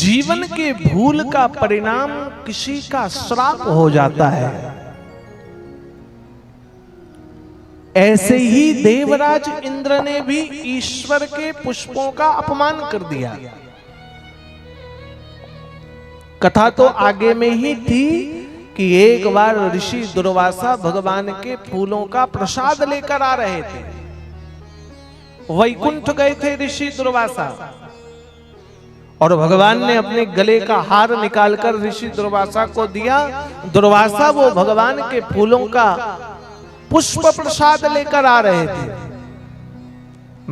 जीवन के भूल का परिणाम किसी का श्राप हो जाता है। ऐसे ही देवराज इंद्र ने भी ईश्वर के पुष्पों का अपमान कर दिया। कथा तो आगे में ही थी कि एक बार ऋषि दुर्वासा भगवान के फूलों का प्रसाद लेकर आ रहे थे। वैकुंठ गए थे ऋषि दुर्वासा और भगवान ने अपने गले का हार निकालकर ऋषि दुर्वासा को दिया। दुर्वासा वो भगवान के फूलों का पुष्प प्रसाद लेकर आ रहे थे।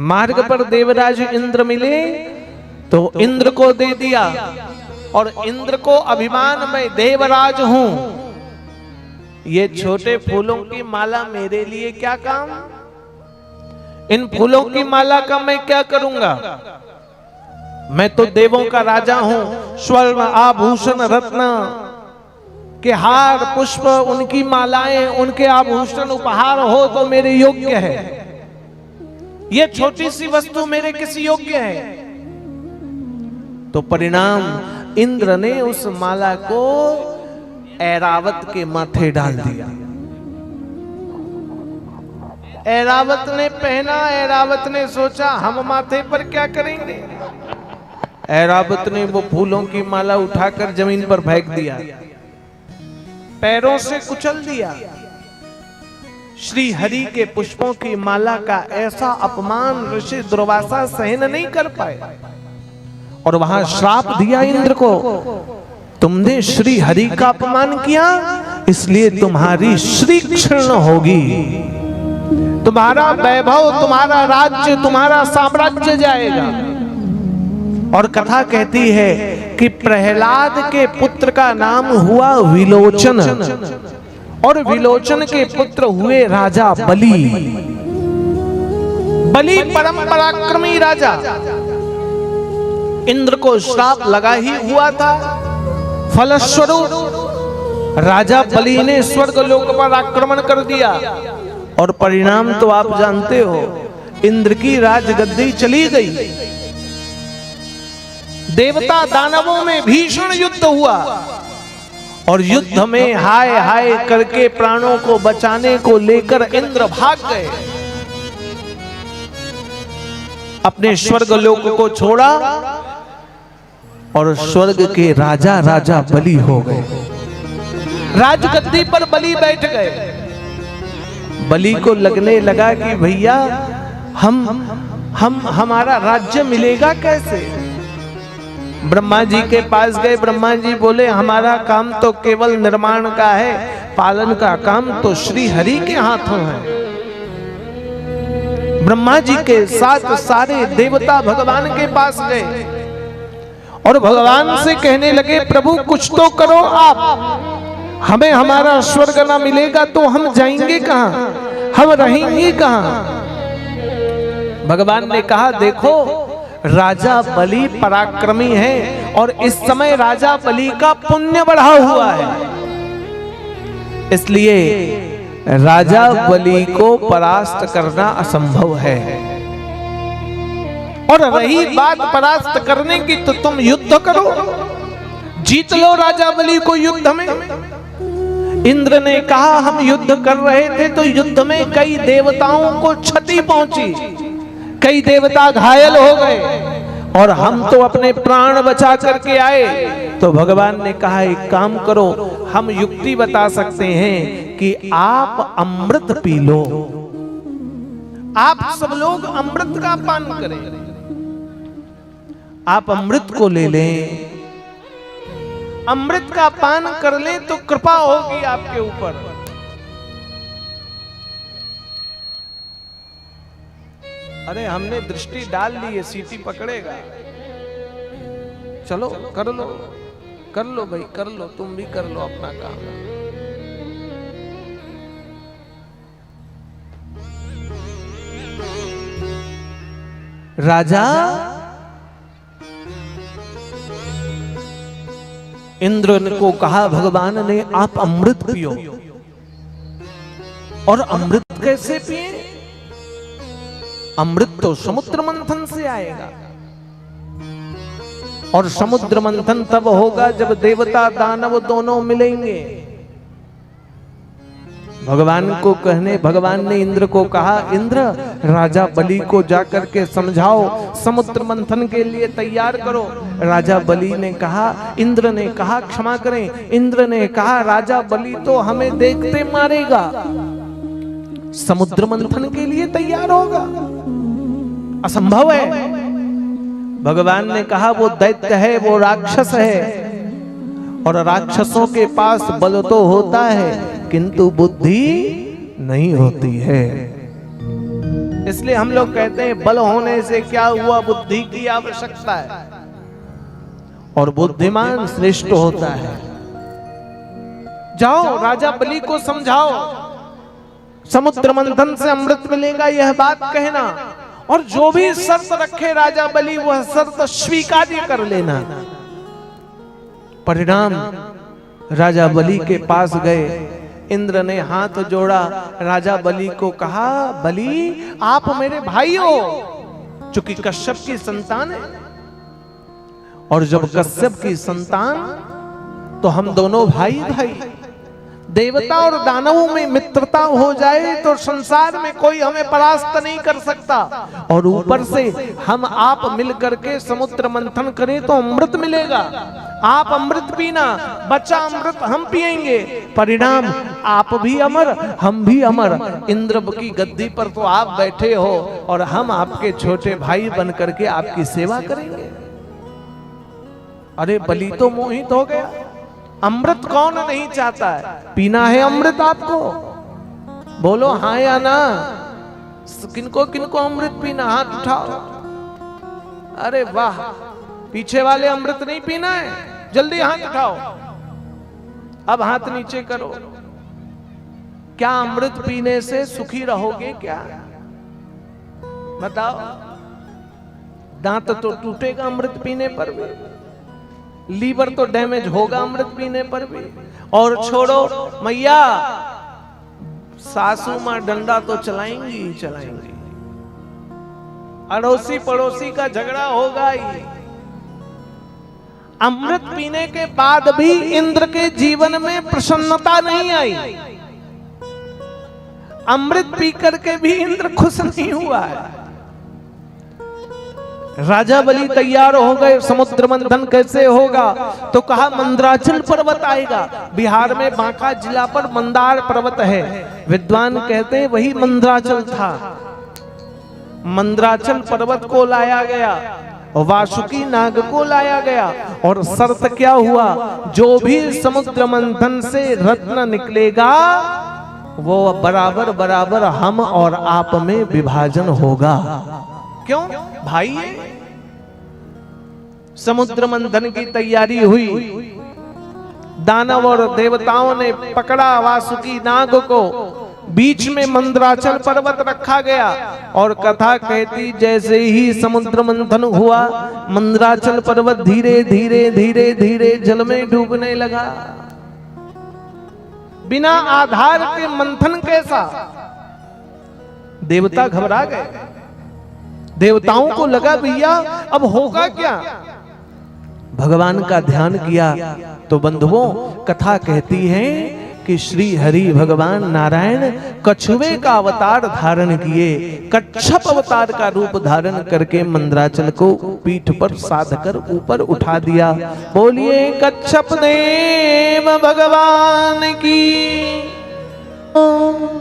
मार्ग पर देवराज इंद्र मिले तो इंद्र को दे दिया और इंद्र को अभिमान मैं देवराज हूं, ये छोटे फूलों की माला मेरे लिए क्या काम, इन फूलों की माला का मैं क्या करूंगा, मैं तो देवों का राजा हूं। स्वर्ण आभूषण रत्न के हार पुष्प, उनकी मालाएं, उनके आभूषण उपहार हो तो मेरे योग्य है, ये छोटी सी वस्तु मेरे किसी योग्य है। तो परिणाम इंद्र ने उस माला को ऐरावत के माथे डाल दिया। ऐरावत ने पहना, ऐरावत ने सोचा हम माथे पर क्या करेंगे। ऐरावत ने वो फूलों की माला उठाकर जमीन पर फेंक दिया, पैरों से कुचल दिया। श्री हरि के पुष्पों की माला का ऐसा अपमान ऋषि दुर्वासा सहन नहीं कर पाए और वहां श्राप दिया इंद्र को, तुमने श्री हरि का अपमान किया इसलिए तुम्हारी श्री क्षीण होगी, तुम्हारा वैभव, तुम्हारा राज्य, तुम्हारा साम्राज्य जाएगा। और कथा कहती है कि प्रहलाद के पुत्र का नाम हुआ विलोचन और विलोचन के पुत्र हुए राजा बलि। बलि परम पराक्रमी राजा। इंद्र को श्राप लगा ही हुआ था, फलस्वरूप राजा बलि ने स्वर्ग लोक पर आक्रमण कर दिया और परिणाम तो आप जानते हो, इंद्र की राजगद्दी चली गई। देवता दानवों में भीषण युद्ध हुआ और युद्ध में हाय हाय करके प्राणों को बचाने को लेकर इंद्र भाग गए, अपने स्वर्ग लोक को छोड़ा और स्वर्ग के राजा राजा बलि हो गए। राजगद्दी पर बलि बैठ गए। बलि को लगने लगा कि भैया हमारा राज्य मिलेगा कैसे। ब्रह्मा जी के पास गए। ब्रह्मा जी बोले हमारा काम तो केवल निर्माण का है, पालन का काम तो श्री हरि के हाथों है। ब्रह्मा जी के साथ सारे देवता भगवान के पास गए और भगवान से कहने लगे प्रभु कुछ तो करो आप, हमें हमारा स्वर्ग ना मिलेगा तो हम जाएंगे कहां, हम रहेंगे कहां। भगवान ने कहा देखो राजा बलि पराक्रमी है और इस समय राजा बलि का पुण्य बढ़ा हुआ है, इसलिए राजा बलि को परास्त करना असंभव है। और रही बात परास्त करने की तो तुम युद्ध करो, जीत लो राजा बलि को युद्ध में। इंद्र ने कहा हम युद्ध कर रहे थे तो युद्ध में कई देवताओं को क्षति पहुंची, कई देवता घायल हो गए और हम तो अपने प्राण बचा करके आए। तो भगवान ने कहा एक काम करो, हम युक्ति बता सकते हैं कि आप अमृत पी लो, आप सब लोग अमृत का पान करें, आप अमृत को ले लें, अमृत का पान कर लें तो कृपा होगी आपके ऊपर। अरे हमने दृष्टि डाल ली है, सीटी पकड़ेगा, चलो कर लो, कर लो भाई कर लो, तुम भी कर लो अपना काम। राजा इंद्र को कहा भगवान ने आप अमृत पियो। और अमृत कैसे पिए, अमृत तो समुद्र मंथन से आएगा। और समुद्र मंथन तब होगा जब देवता दानव दोनों मिलेंगे। भगवान ने इंद्र को कहा, इंद्र राजा बलि को जाकर के समझाओ, समुद्र मंथन के लिए तैयार करो। राजा बलि ने कहा, इंद्र ने कहा क्षमा करें, इंद्र ने कहा राजा बलि तो हमें देखते मारेगा, समुद्र मंथन के लिए तैयार होगा, असंभव है। भगवान ने कहा वो दैत्य है, वो राक्षस है, और राक्षसों के पास बल तो होता है किंतु बुद्धि नहीं होती है। इसलिए हम लोग कहते हैं बल होने से क्या हुआ, बुद्धि की आवश्यकता है, और बुद्धिमान श्रेष्ठ होता है। जाओ राजा बलि को समझाओ, समुद्र मंथन से अमृत मिलेगा यह बात कहना, और जो भी शर्त रखे राजा बलि वह शर्त स्वीकार कर लेना। परिणाम राजा बलि के पास गए, इंद्र ने हाथ जोड़ा, राजा बलि को कहा बलि आप मेरे भाई हो, चूंकि कश्यप की संतान है, और जब कश्यप की संतान तो हम दोनों भाई भाई। देवता और दानवों में मित्रता हो जाए तो संसार में कोई हमें परास्त नहीं कर सकता, और ऊपर से हम आप मिल करके समुद्र मंथन करें तो अमृत मिलेगा। आप अमृत पीना, बचा अमृत हम पिएंगे, परिणाम आप भी अमर हम भी अमर। इंद्र की गद्दी पर तो आप बैठे हो और हम आपके छोटे भाई बन करके आपकी सेवा करेंगे। अरे बलि तो मोहित हो गया। अमृत कौन नहीं चाहता है, पीना है अमृत आपको, बोलो हाँ या ना। किनको किनको अमृत पीना, हाथ उठाओ। अरे वाह, पीछे वाले अमृत नहीं पीना है, जल्दी हाथ उठाओ। अब हाथ नीचे करो। क्या अमृत पीने से सुखी रहोगे क्या? बताओ। दांत तो टूटेगा अमृत पीने पर भी, लीवर तो डैमेज होगा अमृत पीने पर भी, और छोड़ो मैया, सासू मां डंडा तो चलाएंगी ही चलाएंगी, अड़ोसी पड़ोसी का झगड़ा होगा ही। अमृत पीने के बाद भी इंद्र के जीवन में प्रसन्नता नहीं आई। अमृत पी करके भी इंद्र खुश नहीं हुआ है। राजा बलि तैयार हो गए, समुद्र मंथन कैसे होगा? तो कहा मंदराचल पर्वत आएगा। बिहार में बांका जिला पर मंदार पर्वत है, विद्वान कहते हैं वही मंदराचल था। मंदराचल पर्वत को लाया गया, वासुकी नाग को लाया गया, और शर्त क्या हुआ, जो भी समुद्र मंथन से रत्न निकलेगा वो बराबर बराबर हम और आप में विभाजन होगा। क्यों? भाई है। समुद्र मंथन की तैयारी हुई, दानव और देवताओं ने पकड़ा वासुकी नाग को, बीच में मंदराचल पर्वत रखा गया, और कथा कहती जैसे ही समुद्र मंथन हुआ, मंदराचल पर्वत धीरे धीरे धीरे धीरे जल में डूबने लगा। बिना आधार के मंथन कैसा? देवता घबरा गए। देवताओं को लगा भैया अब होगा क्या? भगवान का ध्यान किया तो बंधुओं कथा कहती है कि श्री हरि भगवान नारायण कछुए का अवतार धारण किए, कच्छप अवतार का रूप धारण करके मंदराचल को पीठ पर साध कर ऊपर उठा दिया। बोलिए कच्छप देव भगवान की।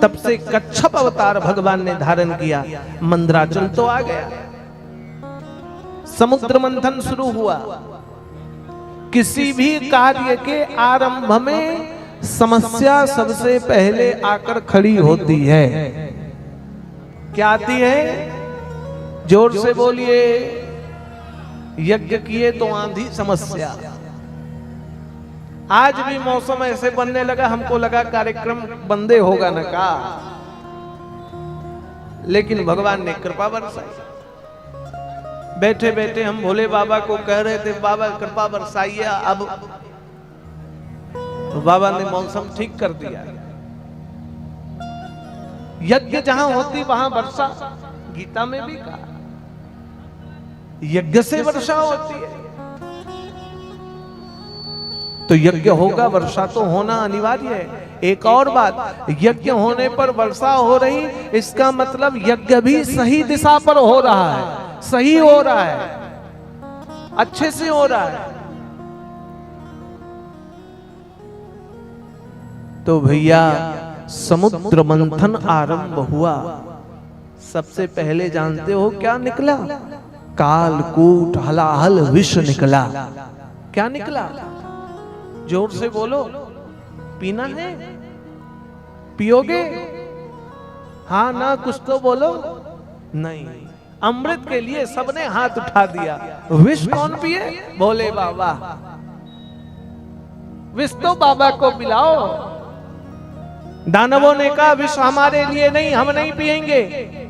तब से कच्छप अवतार भगवान ने धारण किया। मंदराचल तो आ गया, समुद्र मंथन शुरू हुआ। किसी भी कार्य के आरंभ में समस्या सबसे पहले आकर खड़ी होती है। क्या आती है? जोर से बोलिए। यज्ञ किए तो आंधी समस्या। आज भी मौसम ऐसे बनने लगा, हमको लगा कार्यक्रम बंदे होगा न का, लेकिन भगवान ने कृपा बरसाई। बैठे बैठे हम भोले बाबा को कह रहे थे बाबा कृपा बरसाइए, अब तो बाबा ने मौसम ठीक कर दिया। यज्ञ जहां होती वहां वर्षा, गीता में भी कहा यज्ञ से वर्षा होती है। तो यज्ञ होगा, वर्षा तो होना अनिवार्य है। एक और बात, यज्ञ होने पर वर्षा हो रही, इसका मतलब यज्ञ भी सही दिशा पर हो रहा है, सही हो रहा है, अच्छे से हो रहा है। तो भैया समुद्र मंथन आरंभ हुआ। सबसे पहले जानते हो क्या निकला? कालकूट हलाहल विष निकला। क्या निकला? जोर से बोलो। पीना है? पियोगे? हाँ ना, कुछ तो बोलो। नहीं, अमृत के लिए सबने हाथ उठा दिया। विष कौन पिए? बोले बाबा। विष तो बाबा को पिलाओ। दानवों ने कहा विष हमारे लिए नहीं, हम नहीं पिएंगे।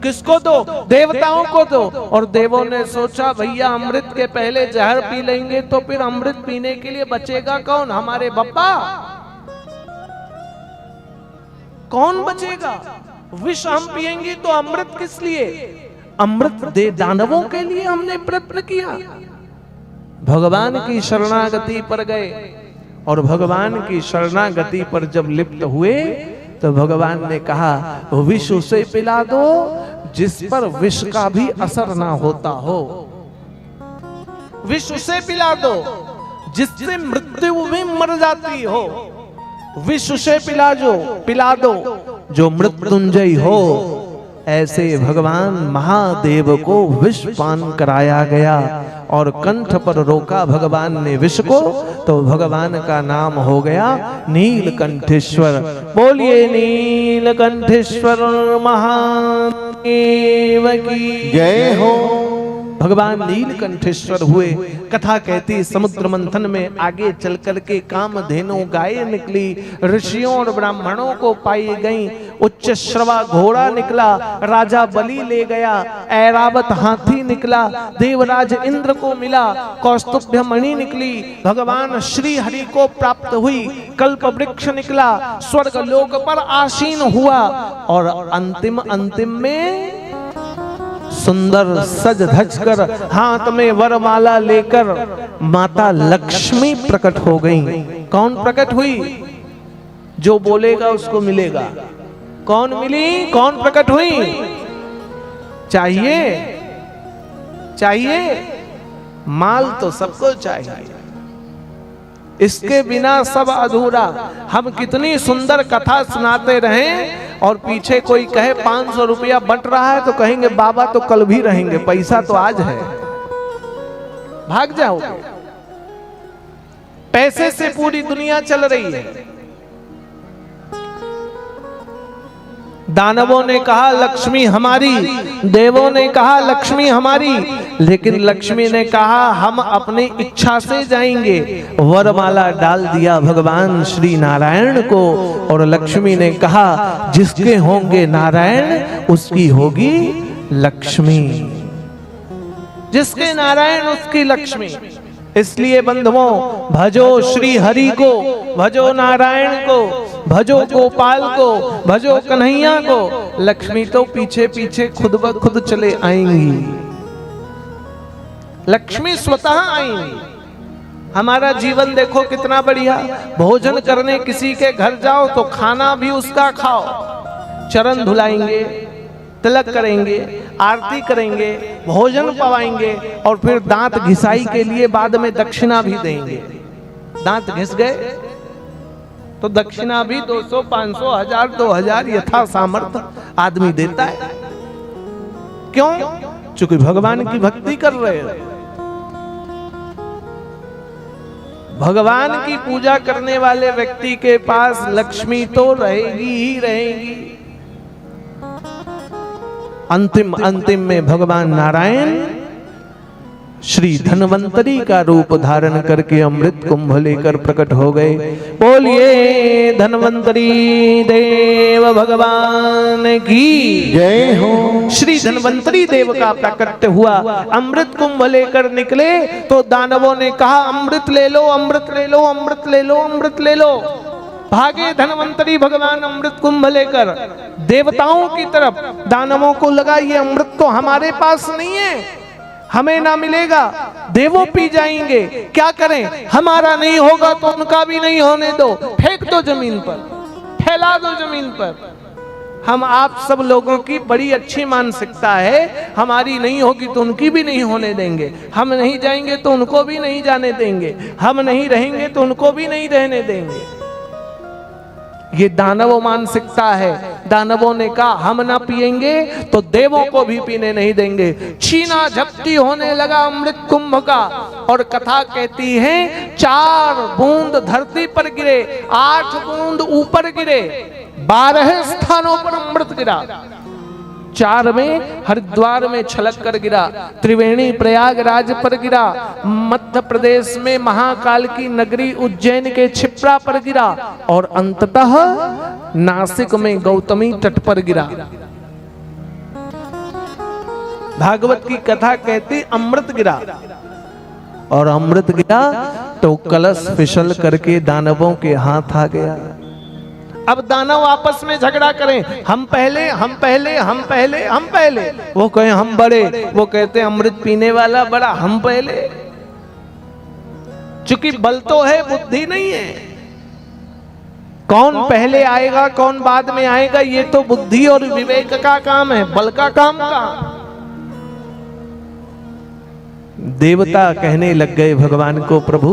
किसको दो? देवताओं को दो। और देवों ने सोचा भैया अमृत के पहले जहर पी लेंगे तो फिर अमृत पीने के लिए बचेगा कौन? हमारे बप्पा। कौन बचेगा? विष हम पिएंगे तो अमृत किस लिए? अमृत दे दानवों के लिए हमने प्रयत्न किया। भगवान की शरणागति पर गए और भगवान की शरणागति पर जब लिप्त हुए तो भगवान ने कहा विष उसे पिला दो जिस पर विष का भी असर ना होता हो। विष उसे पिला दो जिससे मृत्यु भी मर जाती हो। विष उसे पिला दो जो मृत्युंजय हो। ऐसे भगवान महादेव को विष पान कराया गया और कंठ पर रोका भगवान ने विष को, तो भगवान का नाम हो गया नीलकंठेश्वर। बोलिए नीलकंठेश्वर महादेव की जय हो। भगवान नीलकंठेश्वर हुए। कथा कहती समुद्र मंथन में आगे चल करके कामधेनु गाय निकली, ऋषियों और ब्राह्मणों को पाई गई। उच्च श्रवा घोड़ा निकला, राजा बलि ले गया। ऐरावत हाथी निकला, देवराज इंद्र को मिला। कौस्तुभ मणि निकली, भगवान श्री हरि को प्राप्त हुई। कल्प वृक्ष निकला, स्वर्ग लोक पर आसीन हुआ। और अंतिम में सुंदर सज धज कर हाथ में वरमाला लेकर माता लक्ष्मी प्रकट हो गई। कौन प्रकट हुई? जो बोलेगा उसको मिलेगा। कौन मिली? कौन प्रकट हुई? चाहिए माल तो सबको चाहिए, इसके बिना सब अधूरा। हम कितनी सुंदर कथा सुनाते रहें और पीछे कोई कहे 500 रुपया बट रहा है तो कहेंगे बाबा तो कल भी रहेंगे, पैसा तो आज है। भाग जाओगे। पैसे से पूरी दुनिया चल रही है। दानवों ने कहा लक्ष्मी हमारी, देवों ने कहा लक्ष्मी हमारी, लेकिन लक्ष्मी ने कहा हम अपनी इच्छा से जाएंगे। वरमाला डाल दिया भगवान श्री नारायण को और लक्ष्मी ने कहा जिसके होंगे नारायण उसकी होगी लक्ष्मी। जिसके नारायण उसकी लक्ष्मी। इसलिए बंधुओं भजो श्री हरि को, भजो नारायण को, भजो गोपाल को, भजो कन्हैया को। लक्ष्मी तो पीछे पीछे खुद ब खुद चले आएंगी। लक्ष्मी स्वतः आएंगी। हमारा जीवन देखो कितना बढ़िया। भोजन करने किसी के घर जाओ तो खाना भी उसका खाओ। चरण धुलाएंगे, तिलक करेंगे, आरती करेंगे, भोजन पवाएंगे और फिर दांत घिसाई के लिए बाद में दक्षिणा भी देंगे। दांत घिस गए तो दक्षिणा भी 200, 500, 1000, 2000 यथा सामर्थ्य आदमी देता है। क्यों? चूंकि भगवान की भक्ति कर रहे हैं। भगवान की पूजा करने वाले व्यक्ति के पास लक्ष्मी तो रहेगी ही रहेगी। अंतिम में भगवान नारायण श्री धन्वंतरी का रूप धारण करके अमृत कुंभ लेकर प्रकट हो गए। बोलिए धन्वंतरी देव भगवान की जय हो। श्री धन्वंतरी देव का प्राकट्य हुआ, अमृत कुंभ लेकर निकले तो दानवों ने कहा अमृत ले लो, अमृत ले लो, अमृत ले लो, अमृत ले लो। भागे धन्वंतरी भगवान अमृत कुंभ लेकर देवताओं की तरफ। दानवों को लगा ये अमृत तो हमारे पास नहीं है, हमें ना मिलेगा, देवों पी जाएंगे, क्या करें? हमारा नहीं होगा तो उनका भी नहीं होने दो, फेंक दो जमीन पर, फैला दो जमीन पर। हम आप सब लोगों की बड़ी अच्छी मानसिकता है, हमारी नहीं होगी तो उनकी भी नहीं होने देंगे, हम नहीं जाएंगे तो उनको भी नहीं जाने देंगे, हम नहीं रहेंगे तो उनको भी नहीं रहने देंगे। ये दानव मानसिकता है। दानवों ने कहा हम ना पिएंगे तो देवों को भी पीने नहीं देंगे। छीना झपटी होने लगा अमृत कुंभ का, और कथा कहती है 4 बूंद धरती पर गिरे, 8 बूंद ऊपर गिरे, 12 स्थानों पर अमृत गिरा। 4 में हरिद्वार में छलक कर गिरा, त्रिवेणी प्रयागराज पर गिरा, मध्य प्रदेश में महाकाल की नगरी उज्जैन के छिप्रा पर गिरा, और अंततः नासिक में गौतमी तट पर गिरा। भागवत की कथा कहती अमृत गिरा, और अमृत गिरा तो कलश फिसल करके दानवों के हाथ आ गया। अब दानव आपस में झगड़ा करें, हम पहले हम पहले हम पहले हम पहले, वो कहे हम बड़े, वो कहते अमृत पीने वाला बड़ा, हम पहले। चूंकि बल तो है, बुद्धि नहीं है। कौन पहले आएगा कौन बाद में आएगा ये तो बुद्धि और विवेक का काम है, बल का काम का। देवता कहने लग गए भगवान को, प्रभु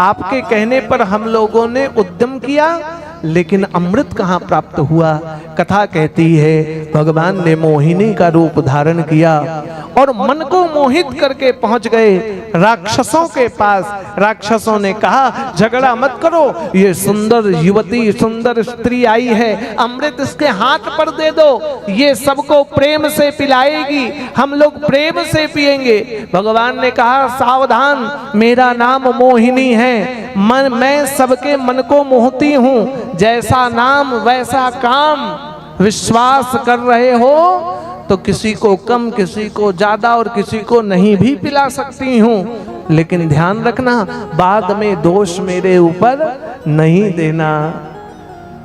आपके कहने पर हम लोगों ने उद्यम किया, लेकिन अमृत कहां प्राप्त हुआ? कथा कहती है भगवान ने मोहिनी का रूप धारण किया और मन को मोहित करके पहुंच गए राक्षसों के पास। राक्षसों ने कहा झगड़ा मत करो, ये सुंदर युवती सुंदर स्त्री आई है, अमृत इसके हाथ पर दे दो, ये सबको प्रेम से पिलाएगी, हम लोग प्रेम से पिएंगे। भगवान ने कहा सावधान, मेरा नाम मोहिनी है, मैं सबके मन को मोहती हूं, जैसा नाम वैसा काम। विश्वास कर रहे हो तो किसी को कम किसी को ज्यादा और किसी को नहीं भी पिला सकती हूं, लेकिन ध्यान रखना बाद में दोष मेरे ऊपर नहीं देना।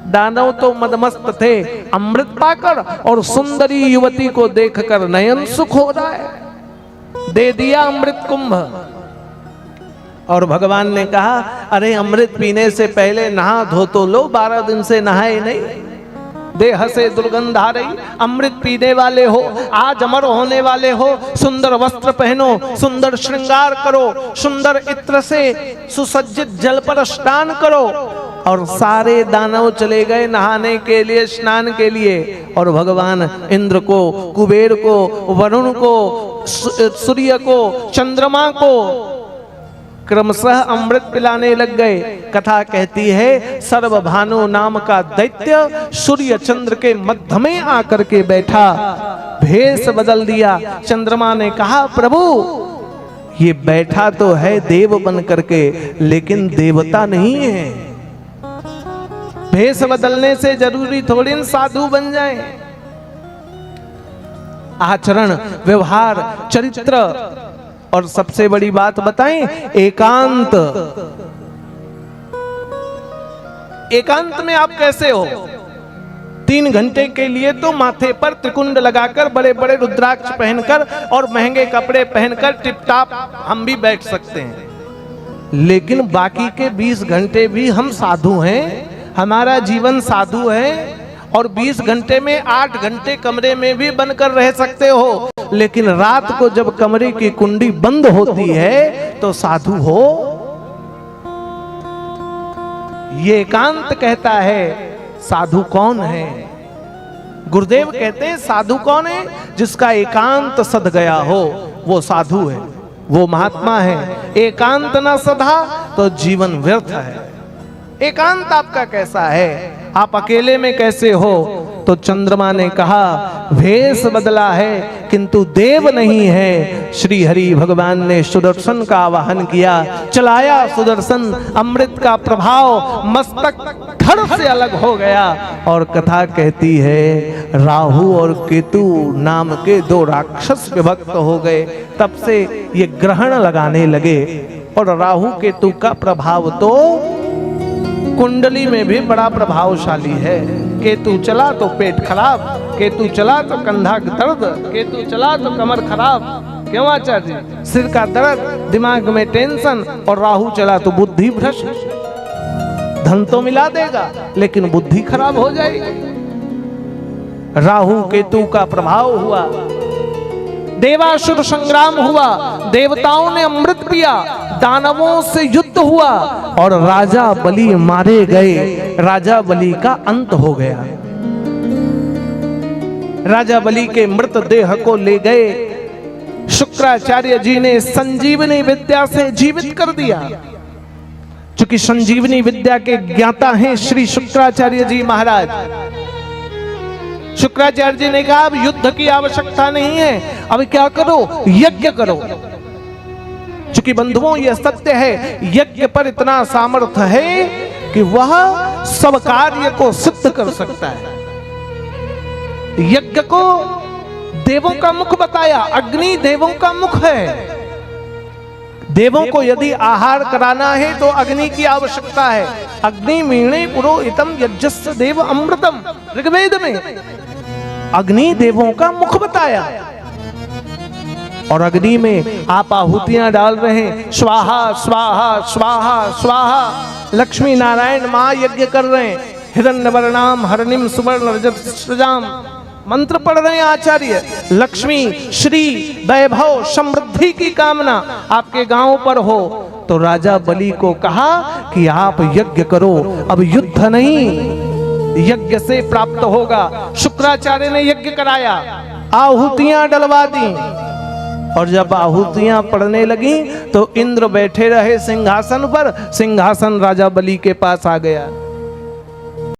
दानव तो मदमस्त थे अमृत पाकर, और सुंदरी युवती को देखकर नयन सुख हो रहा है। दे दिया अमृत कुंभ, और भगवान ने कहा अरे अमृत पीने से पहले नहा धो तो लो, 12 दिन से नहाए नहीं, देह से दुर्गंध आ रही। अमृत पीने वाले हो, आज अमर होने वाले हो, सुंदर वस्त्र पहनो, सुंदर श्रृंगार करो, सुंदर इत्र से सुसज्जित जल पर स्नान करो। और सारे दानव चले गए नहाने के लिए, स्नान के लिए, और भगवान इंद्र को, कुबेर को, वरुण को, सूर्य को, चंद्रमा को क्रमशः अमृत पिलाने लग गए। कथा कहती है सर्वभानु नाम का दैत्य सूर्य चंद्र के मध्य में आकर के बैठा, भेष बदल दिया। चंद्रमा ने कहा प्रभु ये बैठा तो है देव बन करके, लेकिन देवता नहीं है। भेष बदलने से जरूरी थोड़ी साधु बन जाए। आचरण, व्यवहार, चरित्र, और सबसे बड़ी बात बताएं एकांत। एकांत में आप कैसे हो? 3 घंटे के लिए तो माथे पर त्रिकुंड लगाकर, बड़े बड़े रुद्राक्ष पहनकर और महंगे कपड़े पहनकर टिपटाप हम भी बैठ सकते हैं, लेकिन बाकी के 20 घंटे भी हम साधु हैं, हमारा जीवन साधु है। और 20 घंटे में 8 घंटे कमरे में भी बनकर रह सकते हो, लेकिन रात को जब कमरे की कुंडी बंद होती है तो साधु हो। ये एकांत कहता है साधु कौन है? गुरुदेव कहते हैं साधु कौन है? जिसका एकांत सध गया हो वो साधु है, वो महात्मा है। एकांत ना सधा तो जीवन व्यर्थ है। एकांत आपका कैसा है? आप अकेले में कैसे हो? तो चंद्रमा ने कहा भेष बदला है किंतु देव नहीं है। श्री हरि भगवान ने सुदर्शन का आवाहन किया, चलाया सुदर्शन, अमृत का प्रभाव मस्तक धड़ से अलग हो गया। और कथा कहती है राहु और केतु नाम के 2 राक्षस विभक्त हो गए। तब से ये ग्रहण लगाने लगे, और राहु केतु का प्रभाव तो कुंडली में भी बड़ा प्रभावशाली है। केतु चला तो पेट खराब, केतु चला तो कंधा दर्द, केतु चला तो कमर खराब, क्यों आचार्य? सिर का दर्द, दिमाग में टेंशन, और राहु चला तो बुद्धि भ्रष्ट। धन तो मिला देगा लेकिन बुद्धि खराब हो जाएगी। राहु केतु का प्रभाव हुआ, देवासुर संग्राम हुआ, देवताओं ने अमृत पिया, दानवों से युद्ध हुआ और राजा बलि मारे गए। राजा बलि का अंत हो गया। राजा बलि के मृतदेह को ले गए, शुक्राचार्य जी ने संजीवनी विद्या से जीवित कर दिया। चूंकि संजीवनी विद्या के ज्ञाता हैं श्री शुक्राचार्य जी महाराज, शुक्राचार्य जी ने कहा अब युद्ध की आवश्यकता नहीं है, अब क्या करो, यज्ञ करो। चूंकि बंधुओं यह सत्य है, यज्ञ पर इतना सामर्थ्य है कि वह सब कार्य को सिद्ध कर सकता है। यज्ञ को देवों का मुख बताया, अग्नि देवों का मुख है। देवों को यदि आहार कराना है तो अग्नि की आवश्यकता है। अग्नि मीणे पुरोहितम यज्ञस्य देव अमृतम, ऋग्वेद में अग्नि देवों का मुख बताया। और अग्नि में आप आहुतियां डाल रहे हैं, स्वाहा स्वाहा स्वाहा स्वाहा। लक्ष्मी नारायण मां यज्ञ कर रहे हैं, हिरण्यवर्णाम हरनिम सुवर्ण रजत सृजाम मंत्र पढ़ रहे हैं आचार्य। लक्ष्मी श्री वैभव समृद्धि की कामना आपके गांव पर हो, तो राजा बलि को कहा कि आप यज्ञ करो, अब युद्ध नहीं, यज्ञ से प्राप्त होगा। शुक्राचार्य ने यज्ञ कराया, आहुतियां डलवा दी, और जब आहुतियां पड़ने लगी तो इंद्र बैठे रहे सिंहासन पर, सिंहासन राजा बलि के पास आ गया।